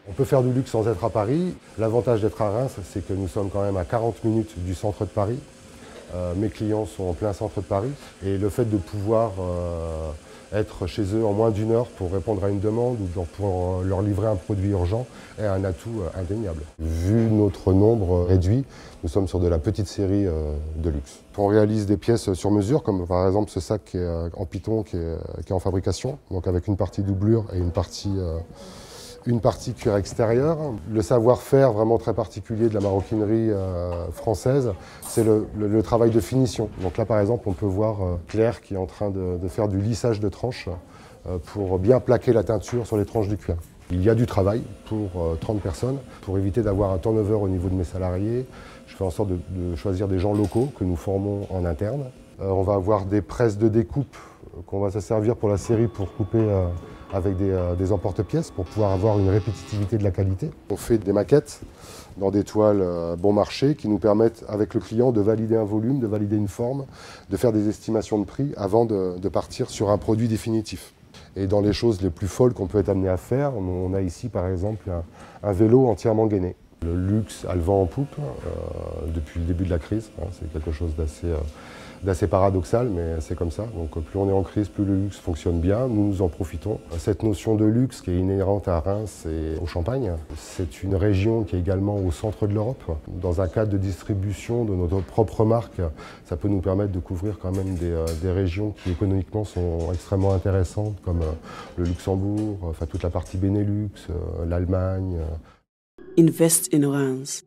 On peut faire du luxe sans être à Paris. L'avantage d'être à Reims, c'est que nous sommes quand même à 40 minutes du centre de Paris. Mes clients sont en plein centre de Paris. Et le fait de pouvoir être chez eux en moins d'1 heure pour répondre à une demande ou pour leur livrer un produit urgent est un atout indéniable. Vu notre nombre réduit, nous sommes sur de la petite série de luxe. On réalise des pièces sur mesure, comme par exemple ce sac qui est en Python qui est en fabrication, donc avec une partie doublure et une partie cuir extérieur. Le savoir-faire vraiment très particulier de la maroquinerie française, c'est le travail de finition. Donc là, par exemple, on peut voir Claire qui est en train de faire du lissage de tranches pour bien plaquer la teinture sur les tranches du cuir. Il y a du travail pour 30 personnes. Pour éviter d'avoir un turnover au niveau de mes salariés, je fais en sorte de choisir des gens locaux que nous formons en interne. On va avoir des presses de découpe qu'on va se servir pour la série pour couper avec des emporte-pièces pour pouvoir avoir une répétitivité de la qualité. On fait des maquettes dans des toiles bon marché qui nous permettent avec le client de valider un volume, de valider une forme, de faire des estimations de prix avant de partir sur un produit définitif. Et dans les choses les plus folles qu'on peut être amené à faire, on a ici par exemple un vélo entièrement gainé. Le luxe a le vent en poupe depuis le début de la crise, c'est quelque chose d'assez paradoxal, mais c'est comme ça. Donc plus on est en crise, plus le luxe fonctionne bien, nous en profitons. Cette notion de luxe qui est inhérente à Reims et au Champagne, c'est une région qui est également au centre de l'Europe. Dans un cadre de distribution de notre propre marque, ça peut nous permettre de couvrir quand même des régions qui économiquement sont extrêmement intéressantes, comme le Luxembourg, enfin toute la partie Benelux, l'Allemagne. Invest in Reims.